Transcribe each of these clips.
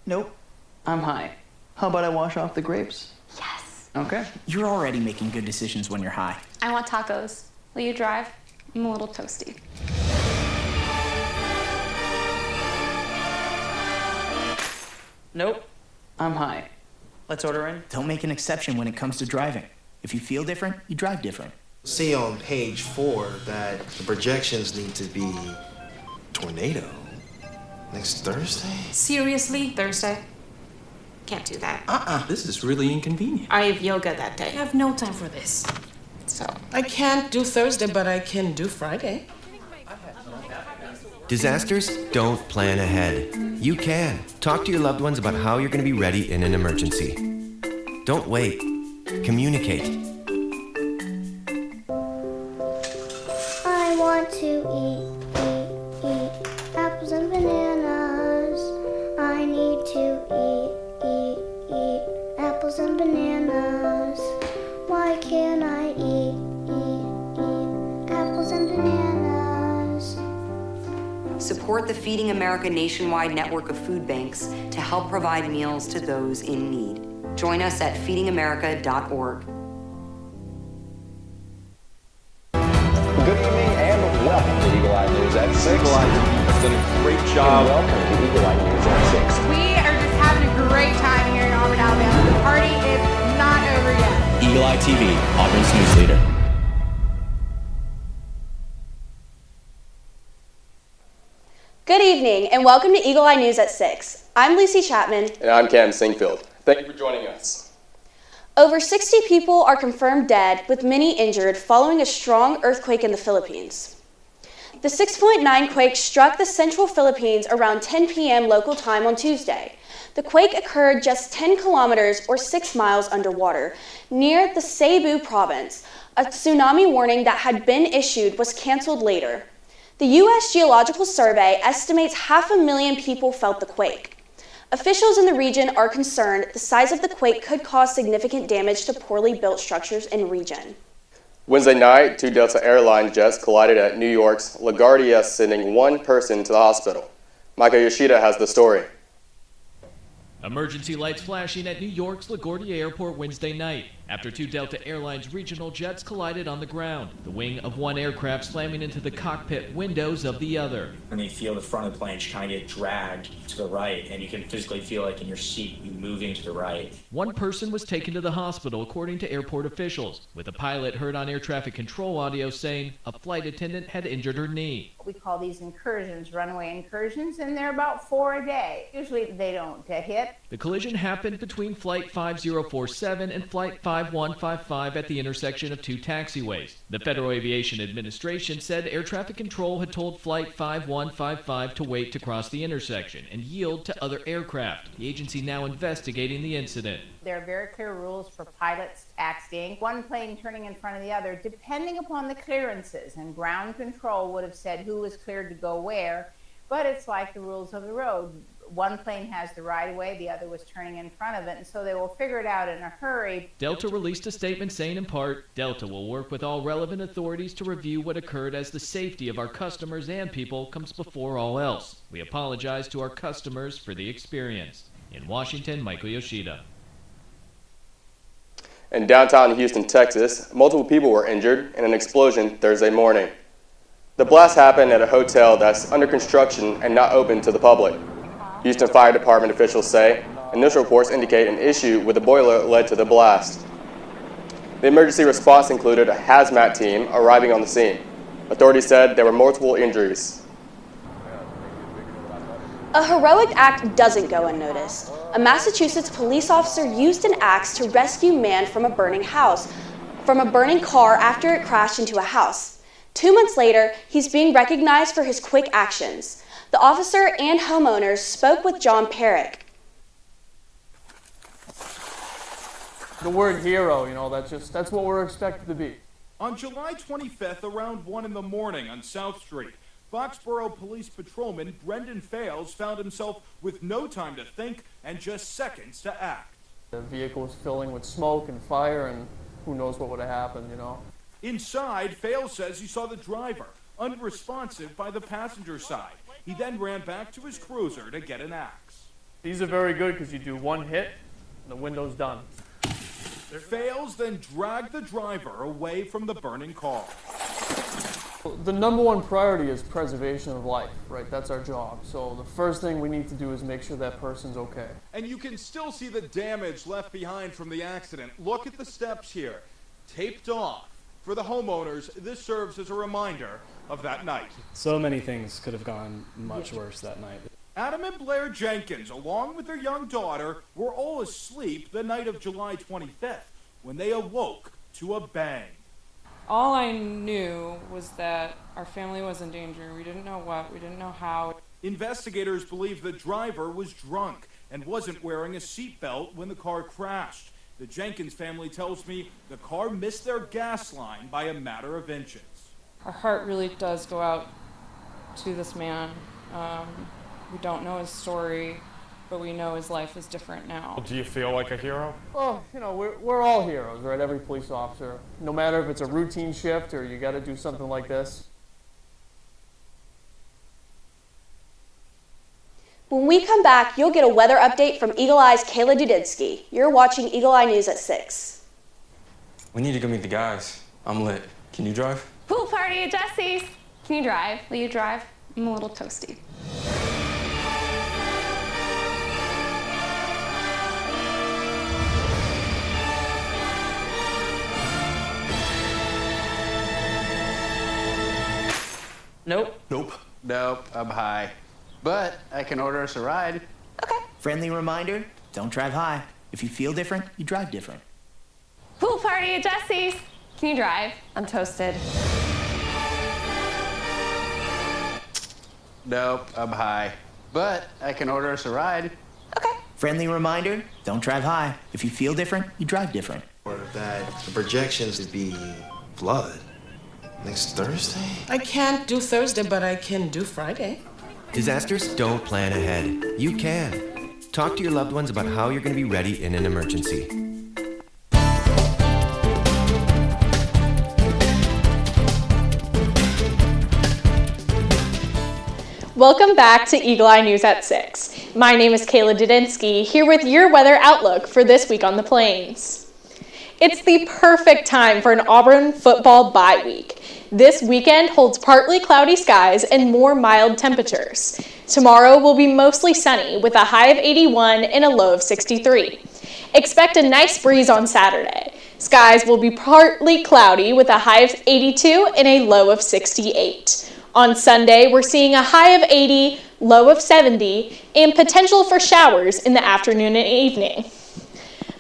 Nope. I'm high. How about I wash off the grapes? Yes. Okay. You're already making good decisions when you're high. I want tacos. Will you drive? I'm a little toasty. Nope. I'm high. Let's order in. Don't make an exception when it comes to driving. If you feel different, you drive different. See on page 4 that the projections need to be tornado next Thursday. Seriously? Thursday? Can't do that. This is really inconvenient. I have yoga that day. I have no time for this. So, I can't do Thursday, but I can do Friday. Disasters don't plan ahead. You can. Talk to your loved ones about how you're going to be ready in an emergency. Don't wait. Communicate. I want to eat apples and bananas. I need to eat apples and bananas. Why can't I eat apples and bananas? Support the Feeding America nationwide network of food banks to help provide meals to those in need. Join us at feedingamerica.org. Good evening and welcome to Eagle Eye News at 6. Eagle Eye has done a great job. And welcome to Eagle Eye News at 6. We are just having a great time here in Auburn, Alabama. The party is not over yet. Eagle Eye TV, Auburn's news leader. Good evening and welcome to Eagle Eye News at 6. I'm Lucy Chapman. And I'm Cam Singfield. Thank you for joining us. Over 60 people are confirmed dead, with many injured following a strong earthquake in the Philippines. The 6.9 quake struck the central Philippines around 10 p.m. local time on Tuesday. The quake occurred just 10 kilometers or 6 miles underwater, near the Cebu province. A tsunami warning that had been issued was canceled later. The U.S. Geological Survey estimates 500,000 people felt the quake. Officials in the region are concerned the size of the quake could cause significant damage to poorly built structures in the region. Wednesday night, 2 Delta Airlines jets collided at New York's LaGuardia, sending one person to the hospital. Michael Yoshida has the story. Emergency lights flashing at New York's LaGuardia Airport Wednesday night after 2 Delta Airlines regional jets collided on the ground, the wing of one aircraft slamming into the cockpit windows of the other. And you feel the front of the plane just kind of get dragged to the right, and you can physically feel like in your seat you moving to the right. One person was taken to the hospital, according to airport officials, with a pilot heard on air traffic control audio saying a flight attendant had injured her knee. We call these incursions, runaway incursions, and they're about 4 a day. Usually they don't hit. The collision happened between Flight 5047 and Flight 5155 at the intersection of two taxiways. The Federal Aviation Administration said air traffic control had told Flight 5155 to wait to cross the intersection and yield to other aircraft. The agency now investigating the incident. There are very clear rules for pilots taxiing, one plane turning in front of the other, depending upon the clearances, and ground control would have said who was cleared to go where, but it's like the rules of the road. One plane has the right of way, the other was turning in front of it, and so they will figure it out in a hurry. Delta released a statement saying in part, Delta will work with all relevant authorities to review what occurred as the safety of our customers and people comes before all else. We apologize to our customers for the experience. In Washington, Michael Yoshida. In downtown Houston, Texas, multiple people were injured in an explosion Thursday morning. The blast happened at a hotel that's under construction and not open to the public. Houston Fire Department officials say initial reports indicate an issue with the boiler led to the blast. The emergency response included a hazmat team arriving on the scene. Authorities said there were multiple injuries. A heroic act doesn't go unnoticed. A Massachusetts police officer used an axe to rescue a man from a burning car after it crashed into a house. 2 months later, he's being recognized for his quick actions. The officer and homeowners spoke with John Perrick. The word hero, that's what we're expected to be. On July 25th, around 1 in the morning on South Street, Foxborough Police Patrolman Brendan Fales found himself with no time to think and just seconds to act. The vehicle was filling with smoke and fire, and who knows what would have happened, Inside, Fales says he saw the driver, unresponsive by the passenger side. He then ran back to his cruiser to get an axe. These are very good because you do one hit and the window's done. Fails, then drag the driver away from the burning car. The number one priority is preservation of life, right? That's our job. So the first thing we need to do is make sure that person's okay. And you can still see the damage left behind from the accident. Look at the steps here, taped off. For the homeowners, this serves as a reminder of that night. So many things could have gone much worse that night. Adam and Blair Jenkins, along with their young daughter, were all asleep the night of July 25th when they awoke to a bang. All I knew was that our family was in danger. We didn't know what, we didn't know how. Investigators believe the driver was drunk and wasn't wearing a seatbelt when the car crashed. The Jenkins family tells me the car missed their gas line by a matter of inches. Our heart really does go out to this man. We don't know his story, but we know his life is different now. Do you feel like a hero? Well, you know, we're all heroes, right? Every police officer. No matter if it's a routine shift or you got to do something like this. When we come back, you'll get a weather update from Eagle Eye's Kayla Dudinsky. You're watching Eagle Eye News at 6. We need to go meet the guys. I'm lit. Can you drive? Pool party at Jesse's. Can you drive? Will you drive? I'm a little toasty. Nope. Nope. Nope, I'm high. But I can order us a ride. Friendly reminder, don't drive high. If you feel different, you drive different. Pool party at Jesse's. Can you drive? I'm toasted. Nope, I'm high. But I can order us a ride. Friendly reminder, don't drive high. If you feel different, you drive different. Or that the projections would be flood next Thursday? I can't do Thursday, but I can do Friday. Disasters don't plan ahead. You can. Talk to your loved ones about how you're going to be ready in an emergency. Welcome back to Eagle Eye News at 6. My name is Kayla Dudinsky, here with your weather outlook for this week on the Plains. It's the perfect time for an Auburn football bye week. This weekend holds partly cloudy skies and more mild temperatures. Tomorrow will be mostly sunny with a high of 81 and a low of 63. Expect a nice breeze on Saturday. Skies will be partly cloudy with a high of 82 and a low of 68. On Sunday, we're seeing a high of 80, low of 70, and potential for showers in the afternoon and evening.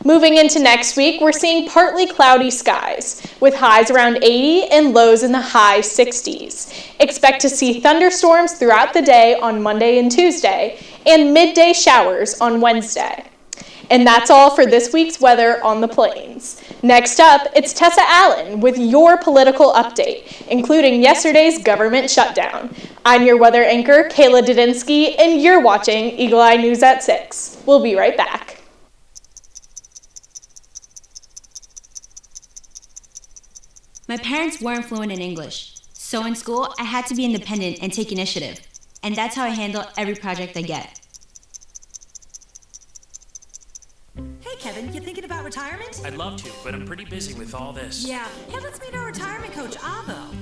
Moving into next week, we're seeing partly cloudy skies, with highs around 80 and lows in the high 60s. Expect to see thunderstorms throughout the day on Monday and Tuesday, and midday showers on Wednesday. And that's all for this week's weather on the Plains. Next up, it's Tessa Allen with your political update, including yesterday's government shutdown. I'm your weather anchor, Kayla Dudinsky, and you're watching Eagle Eye News at 6. We'll be right back. My parents weren't fluent in English, so in school I had to be independent and take initiative, and that's how I handle every project I get. Hey Kevin, you thinking about retirement? I'd love to, but I'm pretty busy with all this. Yeah, hey, let's meet our retirement coach, Avo.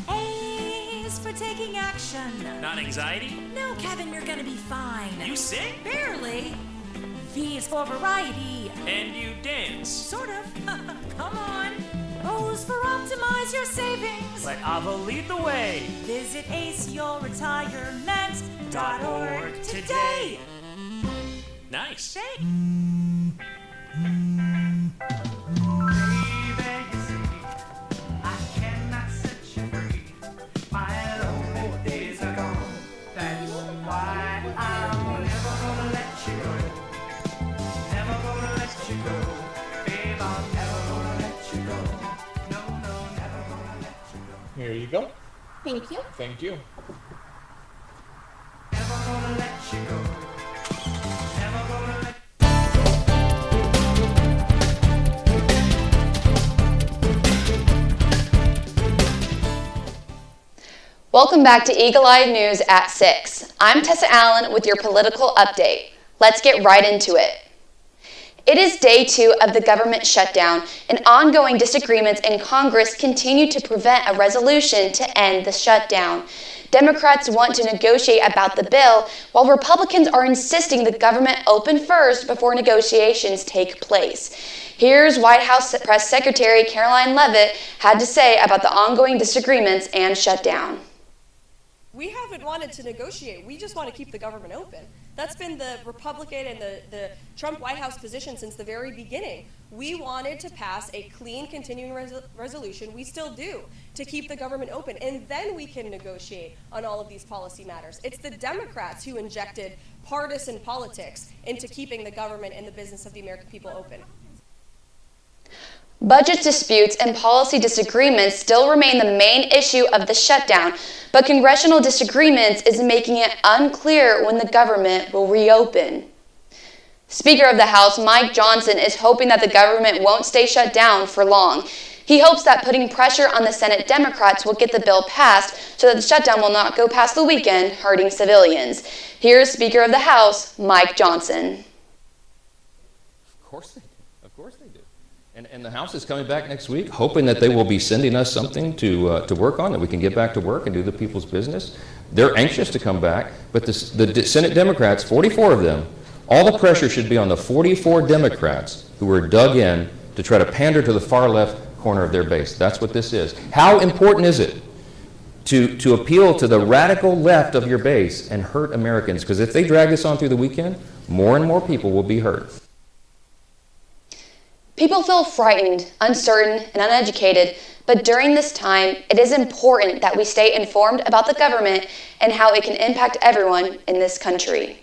A is for taking action. Not anxiety? No, Kevin, you're gonna be fine. You sing? Barely. V is for variety. And you dance? Sort of. Come on. O's for optimize your savings. Let Avo lead the way. Visit aceyourretirement.org today. Nice. Thanks. Here you go. Thank you. Thank you. Welcome back to Eagle Eye News at 6. I'm Tessa Allen with your political update. Let's get right into it. It is day 2 of the government shutdown, and ongoing disagreements in Congress continue to prevent a resolution to end the shutdown. Democrats want to negotiate about the bill, while Republicans are insisting the government open first before negotiations take place. Here's White House Press Secretary Caroline Leavitt had to say about the ongoing disagreements and shutdown. We haven't wanted to negotiate. We just want to keep the government open. That's been the Republican and the Trump White House position since the very beginning. We wanted to pass a clean continuing resolution, we still do, to keep the government open, and then we can negotiate on all of these policy matters. It's the Democrats who injected partisan politics into keeping the government and the business of the American people open. Budget disputes and policy disagreements still remain the main issue of the shutdown, but congressional disagreements is making it unclear when the government will reopen. Speaker of the House Mike Johnson is hoping that the government won't stay shut down for long. He hopes that putting pressure on the Senate Democrats will get the bill passed so that the shutdown will not go past the weekend, hurting civilians. Here's Speaker of the House Mike Johnson. Of course they do. Of course they do. And the House is coming back next week, hoping that they will be sending us something to work on, that we can get back to work and do the people's business. They're anxious to come back, but the Senate Democrats, 44 of them, all the pressure should be on the 44 Democrats who are dug in to try to pander to the far left corner of their base. That's what this is. How important is it to appeal to the radical left of your base and hurt Americans? Because if they drag this on through the weekend, more and more people will be hurt. People feel frightened, uncertain, and uneducated, but during this time, it is important that we stay informed about the government and how it can impact everyone in this country.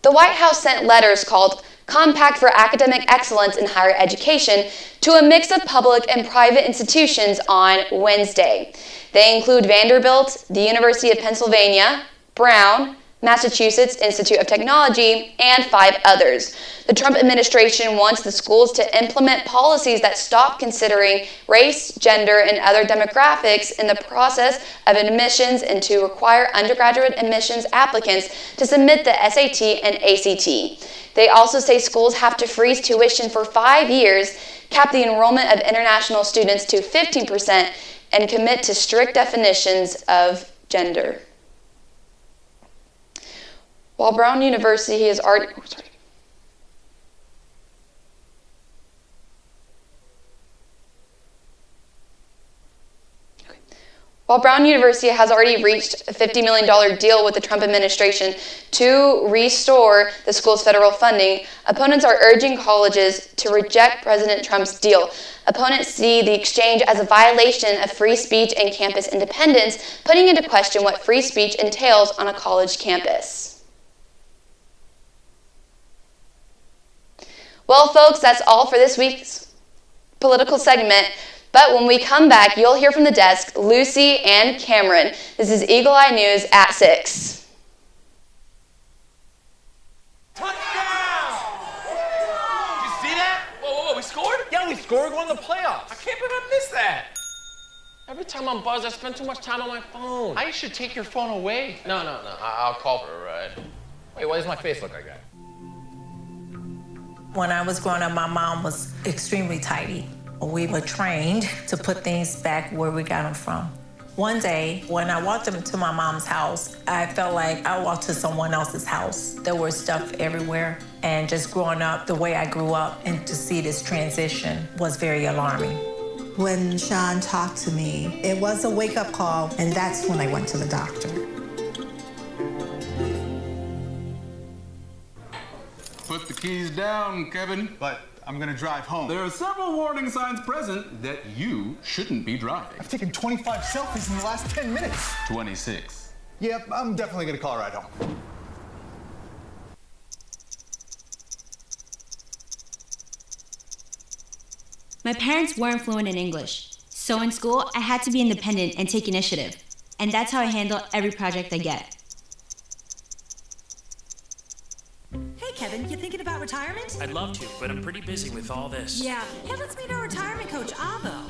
The White House sent letters called Compact for Academic Excellence in Higher Education to a mix of public and private institutions on Wednesday. They include Vanderbilt, the University of Pennsylvania, Brown, Massachusetts Institute of Technology, and 5 others. The Trump administration wants the schools to implement policies that stop considering race, gender, and other demographics in the process of admissions and to require undergraduate admissions applicants to submit the SAT and ACT. They also say schools have to freeze tuition for 5 years, cap the enrollment of international students to 15%, and commit to strict definitions of gender. While Brown University has already reached a $50 million deal with the Trump administration to restore the school's federal funding, opponents are urging colleges to reject President Trump's deal. Opponents see the exchange as a violation of free speech and campus independence, putting into question what free speech entails on a college campus. Well, folks, that's all for this week's political segment. But when we come back, you'll hear from the desk Lucy and Cameron. This is Eagle Eye News at 6. Touchdown! Did you see that? Whoa, we scored? Yeah, we scored. We won the playoffs. I can't believe I missed that. Every time I'm buzzed, I spend too much time on my phone. I should take your phone away. No. I'll call for a ride. Wait, why does my face look like that? When I was growing up, my mom was extremely tidy. We were trained to put things back where we got them from. One day, when I walked into my mom's house, I felt like I walked to someone else's house. There was stuff everywhere, and just growing up the way I grew up and to see this transition was very alarming. When Sean talked to me, it was a wake-up call, and that's when I went to the doctor. Put the keys down, Kevin. But I'm gonna drive home. There are several warning signs present that you shouldn't be driving. I've taken 25 selfies in the last 10 minutes. 26. Yep, I'm definitely gonna call a ride home. My parents weren't fluent in English, so in school I had to be independent and take initiative, and that's how I handle every project I get. Hey, Kevin, you thinking about retirement? I'd love to, but I'm pretty busy with all this. Yeah. Hey, let's meet our retirement coach, Avo.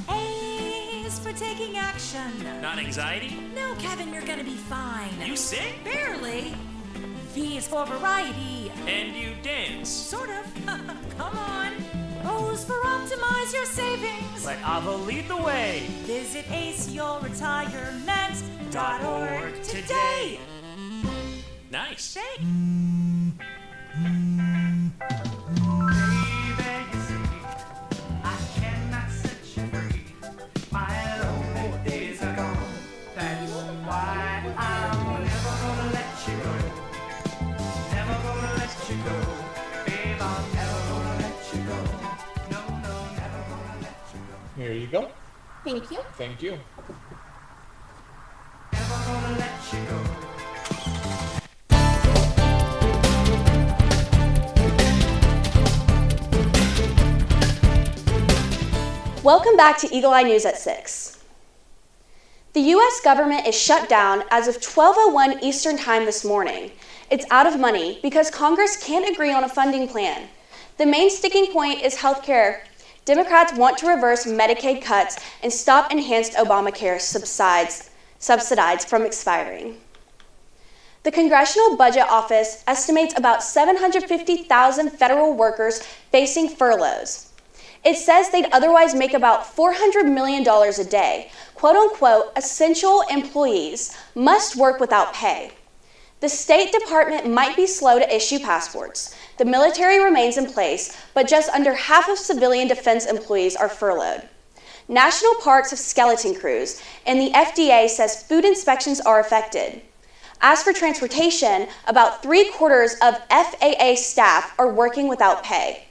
A's for taking action. Not anxiety? No, Kevin, you're gonna be fine. You sing? Barely. V is for variety. And you dance? Sort of. Come on. O's for optimize your savings. Let Ava lead the way. Visit aceyourretirement.org today. Nice. Thanks. Here you go. Thank you. Thank you. Welcome back to Eagle Eye News at 6. The U.S. government is shut down as of 12:01 Eastern Time this morning. It's out of money because Congress can't agree on a funding plan. The main sticking point is health care. Democrats want to reverse Medicaid cuts and stop enhanced Obamacare subsidies from expiring. The Congressional Budget Office estimates about 750,000 federal workers facing furloughs. It says they'd otherwise make about $400 million a day. Quote-unquote, essential employees must work without pay. The State Department might be slow to issue passports. The military remains in place, but just under half of civilian defense employees are furloughed. National parks have skeleton crews, and the FDA says food inspections are affected. As for transportation, about 3/4 of FAA staff are working without pay.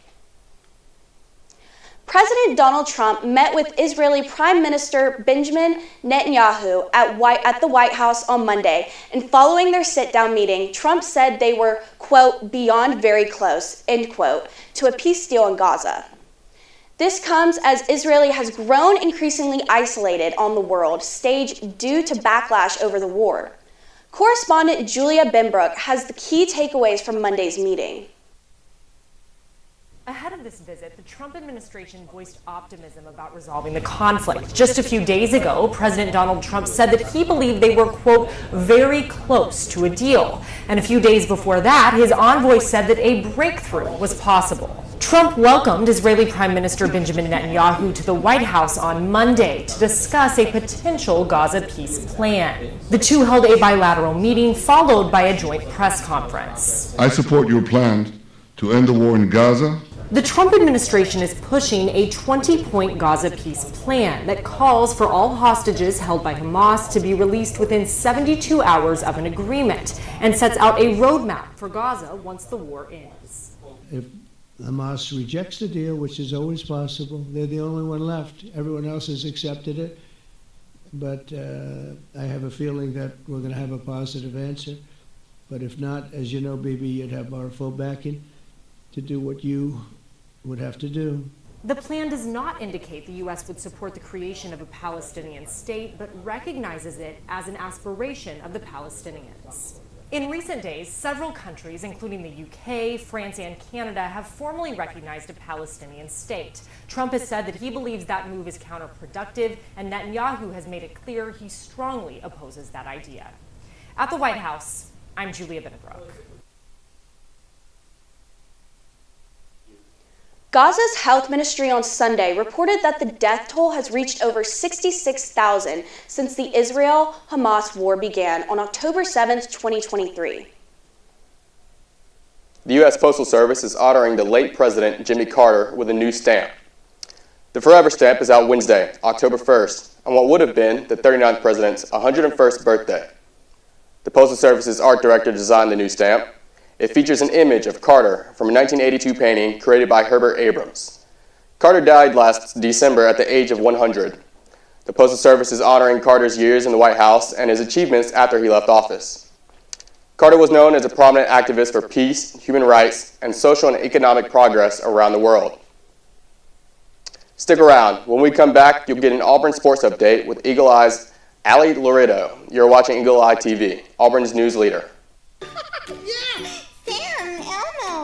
President Donald Trump met with Israeli Prime Minister Benjamin Netanyahu at the White House on Monday, and following their sit-down meeting, Trump said they were, quote, beyond very close, end quote, to a peace deal in Gaza. This comes as Israel has grown increasingly isolated on the world stage due to backlash over the war. Correspondent Julia Benbrook has the key takeaways from Monday's meeting. Ahead of this visit, the Trump administration voiced optimism about resolving the conflict. Just a few days ago, President Donald Trump said that he believed they were, quote, very close to a deal. And a few days before that, his envoy said that a breakthrough was possible. Trump welcomed Israeli Prime Minister Benjamin Netanyahu to the White House on Monday to discuss a potential Gaza peace plan. The two held a bilateral meeting followed by a joint press conference. I support your plan to end the war in Gaza. The Trump administration is pushing a 20-point Gaza peace plan that calls for all hostages held by Hamas to be released within 72 hours of an agreement and sets out a roadmap for Gaza once the war ends. If Hamas rejects the deal, which is always possible, they're the only one left. Everyone else has accepted it. But I have a feeling that we're going to have a positive answer. But if not, as you know, Bibi, you'd have our full backing to do what you would have to do. The plan does not indicate the U.S. would support the creation of a Palestinian state, but recognizes it as an aspiration of the Palestinians. In recent days, several countries, including the UK, France, and Canada, have formally recognized a Palestinian state. Trump has said that he believes that move is counterproductive, and Netanyahu has made it clear he strongly opposes that idea. At the White House, I'm Julia Benbrook. Gaza's health ministry on Sunday reported that the death toll has reached over 66,000 since the Israel-Hamas war began on October 7, 2023. The U.S. Postal Service is honoring the late President Jimmy Carter with a new stamp. The Forever stamp is out Wednesday, October 1st, on what would have been the 39th president's 101st birthday. The Postal Service's art director designed the new stamp. It features an image of Carter from a 1982 painting created by Herbert Abrams. Carter died last December at the age of 100. The Postal Service is honoring Carter's years in the White House and his achievements after he left office. Carter was known as a prominent activist for peace, human rights, and social and economic progress around the world. Stick around. When we come back, you'll get an Auburn sports update with Eagle Eye's Ali Laredo. You're watching Eagle Eye TV, Auburn's news leader.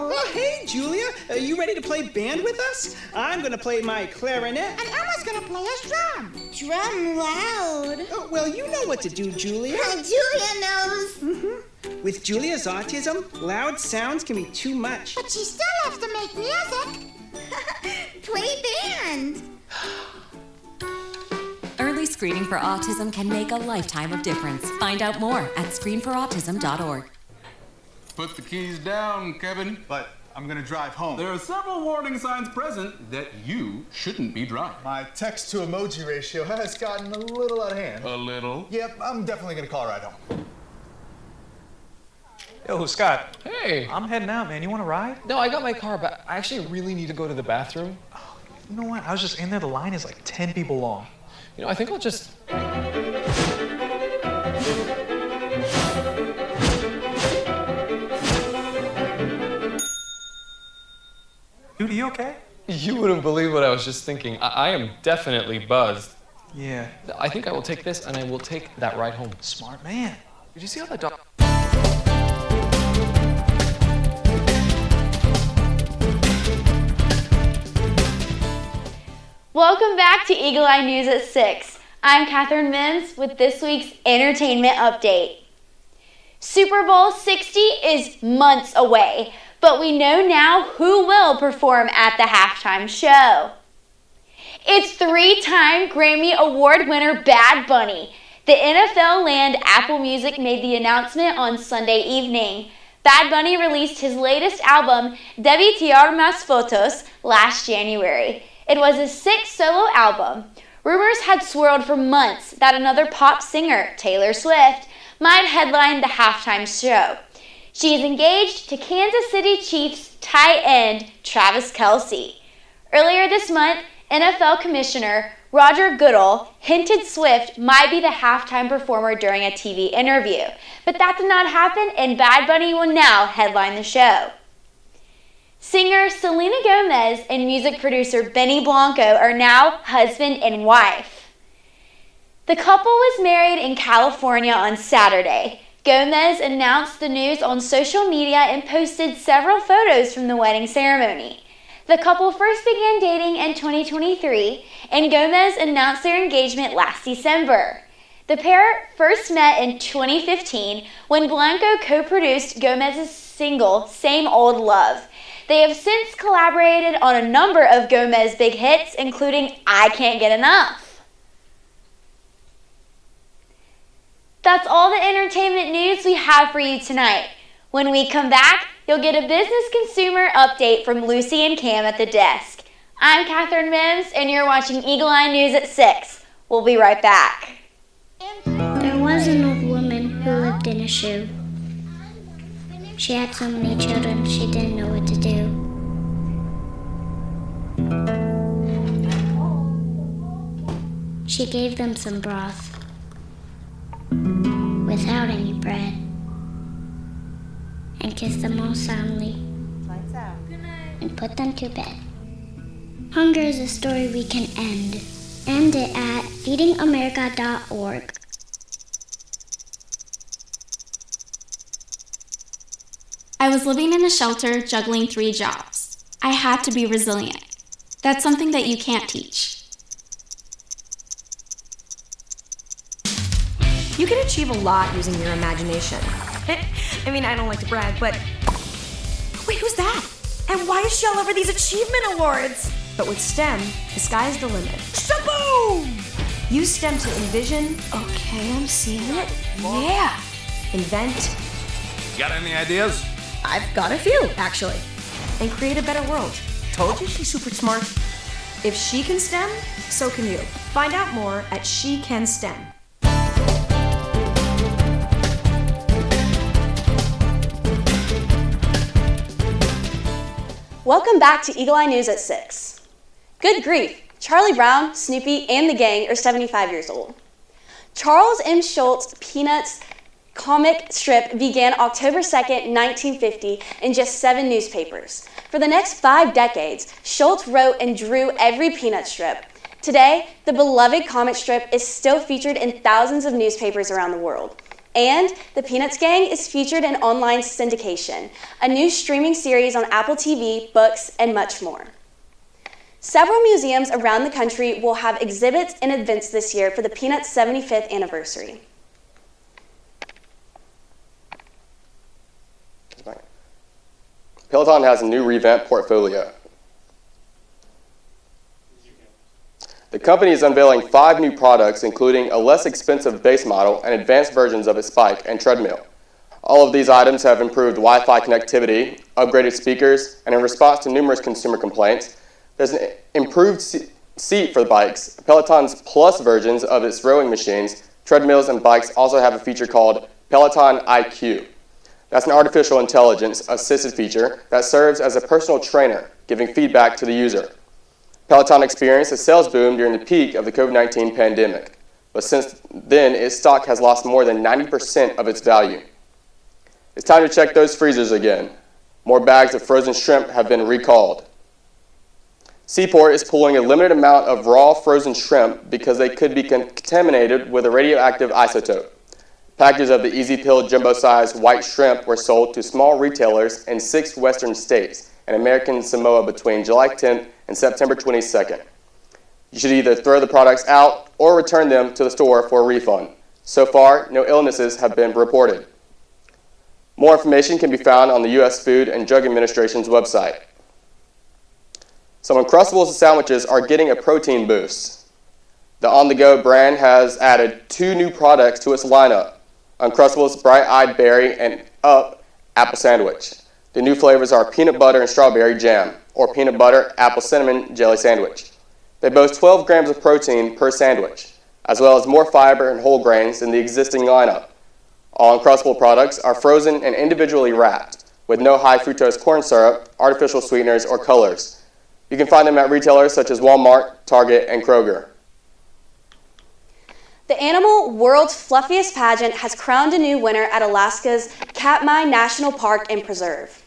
Oh, hey, Julia. Are you ready to play band with us? I'm going to play my clarinet. And Elmo's going to play his drum. drum loud. Oh, well, you know what to do, Julia. Julia knows. Mm-hmm. With Julia's autism, loud sounds can be too much. But she still has to make music. Play band. Early screening for autism can make a lifetime of difference. Find out more at screenforautism.org. Put the keys down, Kevin. But I'm gonna drive home. There are several warning signs present that you shouldn't be driving. My text to emoji ratio has gotten a little out of hand. A little? Yep, I'm definitely gonna call a ride home. Yo, Scott. Hey. I'm heading out, man. You want to ride? No, I got my car, but I actually really need to go to the bathroom. You know what? I was just in there. The line is like 10 people long. You know, I think I'll just... Dude, are you okay? You wouldn't believe what I was just thinking. I am definitely buzzed. Yeah. I think I will take this and I will take that ride home. Smart man. Did you see how that dog... Welcome back to Eagle Eye News at 6. I'm Catherine Mims with this week's entertainment update. Super Bowl 60 is months away, but we know now who will perform at the halftime show. It's three-time Grammy Award winner Bad Bunny. The NFL-land Apple Music made the announcement on Sunday evening. Bad Bunny released his latest album, Debí Tirar Más Fotos, last January. It was his sixth solo album. Rumors had swirled for months that another pop singer, Taylor Swift, might headline the halftime show. She is engaged to Kansas City Chiefs tight end Travis Kelce. Earlier this month, NFL Commissioner Roger Goodell hinted Swift might be the halftime performer during a TV interview, but that did not happen, and Bad Bunny will now headline the show. Singer Selena Gomez and music producer Benny Blanco are now husband and wife. The couple was married in California on Saturday. Gomez announced the news on social media and posted several photos from the wedding ceremony. The couple first began dating in 2023, and Gomez announced their engagement last December. The pair first met in 2015 when Blanco co-produced Gomez's single, Same Old Love. They have since collaborated on a number of Gomez big hits, including I Can't Get Enough. That's all the entertainment news we have for you tonight. When we come back, you'll get a business consumer update from Lucy and Cam at the desk. I'm Catherine Mims, and you're watching Eagle Eye News at 6. We'll be right back. There was an old woman who lived in a shoe. She had so many children, she didn't know what to do. She gave them some broth without any bread and kissed them all soundly and put them to bed. Hunger is a story we can end. End it at feedingamerica.org. I was living in a shelter juggling 3 jobs. I had to be resilient. That's something that you can't teach. You can achieve a lot using your imagination. I mean, I don't like to brag, but... Wait, who's that? And why is she all over these achievement awards? But with STEM, the sky's the limit. Shaboom! Use STEM to envision... Okay, I'm seeing it. Yeah! Invent... Got any ideas? I've got a few, actually. And create a better world. Told you she's super smart. If she can STEM, so can you. Find out more at She Can STEM. Welcome back to Eagle Eye News at 6. Good grief, Charlie Brown, Snoopy, and the gang are 75 years old. Charles M. Schulz Peanuts comic strip began October 2nd, 1950 in just 7 newspapers. For the next 5 decades, Schulz wrote and drew every Peanut strip. Today, the beloved comic strip is still featured in thousands of newspapers around the world. And the Peanuts Gang is featured in online syndication, a new streaming series on Apple TV, books, and much more. Several museums around the country will have exhibits and events this year for the Peanuts' 75th anniversary. Peloton has a new revamped portfolio. The company is unveiling 5 new products, including a less expensive base model and advanced versions of its bike and treadmill. All of these items have improved Wi-Fi connectivity, upgraded speakers, and in response to numerous consumer complaints, there's an improved seat for the bikes. Peloton's Plus versions of its rowing machines, treadmills, and bikes also have a feature called Peloton IQ. That's an artificial intelligence assisted feature that serves as a personal trainer, giving feedback to the user. Peloton experienced a sales boom during the peak of the COVID-19 pandemic, but since then, its stock has lost more than 90% of its value. It's time to check those freezers again. More bags of frozen shrimp have been recalled. Seaport is pulling a limited amount of raw frozen shrimp because they could be contaminated with a radioactive isotope. Packages of the Easy Pill jumbo-sized white shrimp were sold to small retailers in 6 western states and American Samoa between July 10th and September 22nd. You should either throw the products out or return them to the store for a refund. So far, no illnesses have been reported. More information can be found on the U.S. Food and Drug Administration's website. Some Uncrustables sandwiches are getting a protein boost. The On-the-Go brand has added 2 new products to its lineup: Uncrustables Bright-Eyed Berry and Up Apple Sandwich. The new flavors are peanut butter and strawberry jam, or peanut butter apple cinnamon jelly sandwich. They boast 12 grams of protein per sandwich, as well as more fiber and whole grains than the existing lineup. All Uncrustable products are frozen and individually wrapped, with no high fructose corn syrup, artificial sweeteners, or colors. You can find them at retailers such as Walmart, Target, and Kroger. The Animal World's Fluffiest Pageant has crowned a new winner at Alaska's Katmai National Park and Preserve.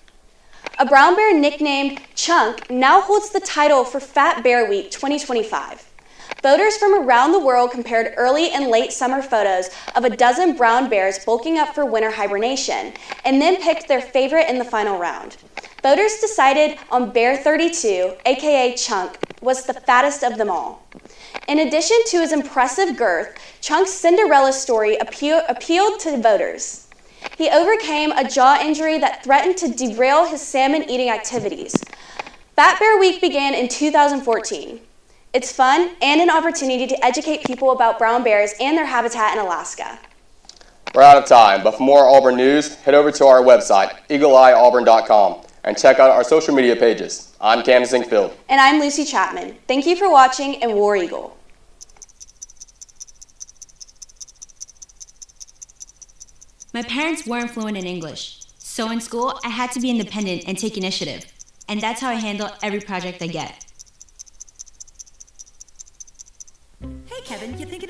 A brown bear nicknamed Chunk now holds the title for Fat Bear Week 2025. Voters from around the world compared early and late summer photos of a dozen brown bears bulking up for winter hibernation, and then picked their favorite in the final round. Voters decided on Bear 32, aka Chunk, was the fattest of them all. In addition to his impressive girth, Chunk's Cinderella story appealed to voters. He overcame a jaw injury that threatened to derail his salmon-eating activities. Fat Bear Week began in 2014. It's fun and an opportunity to educate people about brown bears and their habitat in Alaska. We're out of time, but for more Auburn news, head over to our website, eagleeyeauburn.com, and check out our social media pages. I'm Cam Zinkfield. And I'm Lucy Chapman. Thank you for watching, and War Eagle. My parents weren't fluent in English, so in school I had to be independent and take initiative, and that's how I handle every project I get. Hey, Kevin, you thinking of